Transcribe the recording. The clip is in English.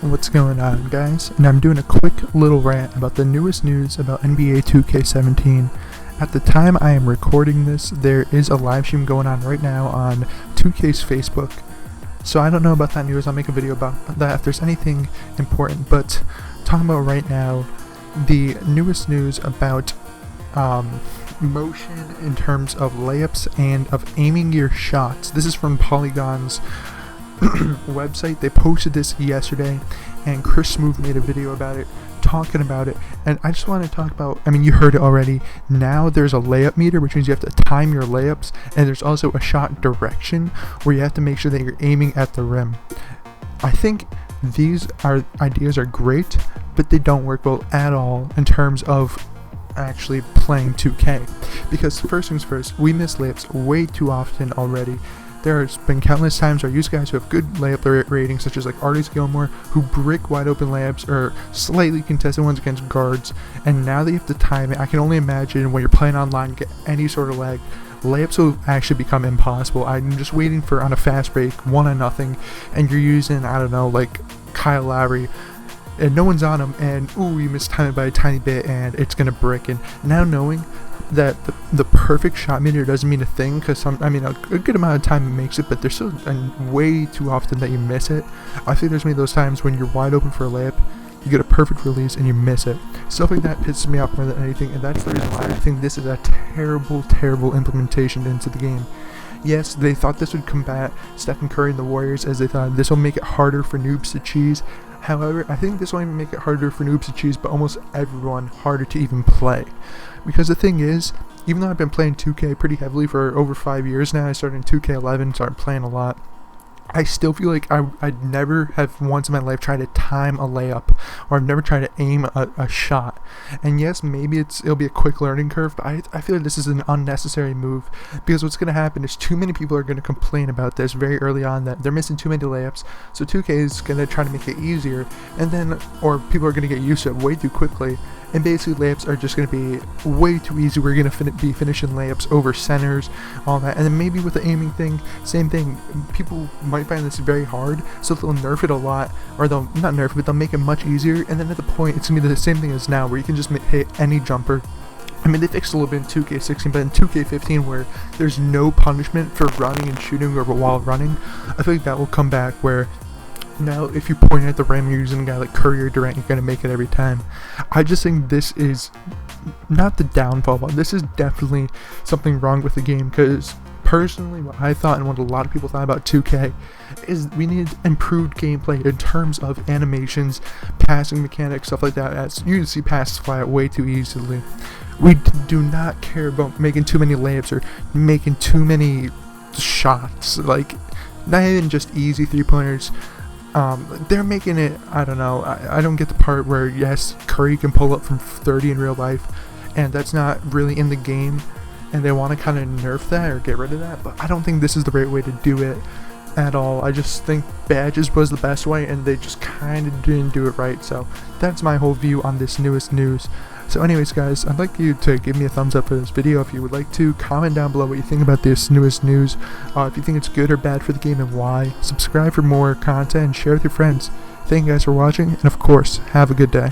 What's going on, guys? And I'm doing a quick little rant about the newest news about NBA 2K17. At the time I am recording this, there is a live stream going on right now on 2K's Facebook. So I don't know about that news. I'll make a video about that if there's anything important. But talking about right now, the newest news about motion in terms of layups and of aiming your shots. This is from Polygon's website. They posted this yesterday, and Chris Smooth made a video about it, talking about it. And I just want to talk about, you heard it already. Now there's a layup meter, which means you have to time your layups, and there's also a shot direction where you have to make sure that you're aiming at the rim. I think these ideas are great, but they don't work well at all in terms of actually playing 2K, because first things first, we miss layups way too often already. There's been countless times where I use guys who have good layup ratings, such as like Artist Gilmore, who brick wide open layups or slightly contested ones against guards, and now they have to time it. I can only imagine when you're playing online, get any sort of lag, layups will actually become impossible. I'm just waiting for on a fast break, 1-0, and you're using, I don't know, like Kyle Lowry, and no one's on him, and ooh, you mistime it by a tiny bit, and it's gonna brick. And now knowing that the perfect shot meter doesn't mean a thing, because a good amount of time it makes it, but there's still way too often that you miss it. I think there's many of those times when you're wide open for a layup, you get a perfect release and you miss it. Stuff like that pisses me off more than anything, and that's the reason why I think this is a terrible implementation into the game. Yes, they thought this would combat Stephen Curry and the Warriors, as they thought this will make it harder for noobs to cheese. However, I think this won't even make it harder for noobs to choose, but almost everyone harder to even play. Because the thing is, even though I've been playing 2K pretty heavily for over 5 years now, I started in 2K11, started playing a lot, I still feel like I'd never have once in my life tried to time a layup, or I've never tried to aim a shot. And yes, maybe it'll be a quick learning curve, but I feel like this is an unnecessary move, because what's going to happen is too many people are going to complain about this very early on, that they're missing too many layups, so 2K is going to try to make it easier, and then, or people are going to get used to it way too quickly. And basically layups are just going to be way too easy. We're going to be finishing layups over centers, all that. And then maybe with the aiming thing, same thing. People might find this very hard, so they'll nerf it a lot, or they'll not nerf it, but they'll make it much easier. And then at the point, it's going to be the same thing as now, where you can just hit any jumper. They fixed a little bit in 2K16, but in 2K15, where there's no punishment for running and shooting or while running, I feel like that will come back, where now if you point at the rim, you're using a guy like Curry or Durant, you're going to make it every time. I just think this is not the downfall, but this is definitely something wrong with the game, because personally what I thought, and what a lot of people thought about 2K, is we need improved gameplay in terms of animations, passing mechanics, stuff like that. As you can see, passes fly out way too easily. We do not care about making too many layups or making too many shots, like not even just easy 3-pointers. They're making it, I don't know, I don't get the part where, yes, Curry can pull up from 30 in real life, and that's not really in the game, and they want to kind of nerf that or get rid of that, but I don't think this is the right way to do it at all. I just think badges was the best way, and they just kind of didn't do it right. So that's my whole view on this newest news. So anyways, guys, I'd like you to give me a thumbs up for this video if you would like to. Comment down below what you think about this newest news, if you think it's good or bad for the game and why. Subscribe for more content and share with your friends. Thank you guys for watching, and of course, have a good day.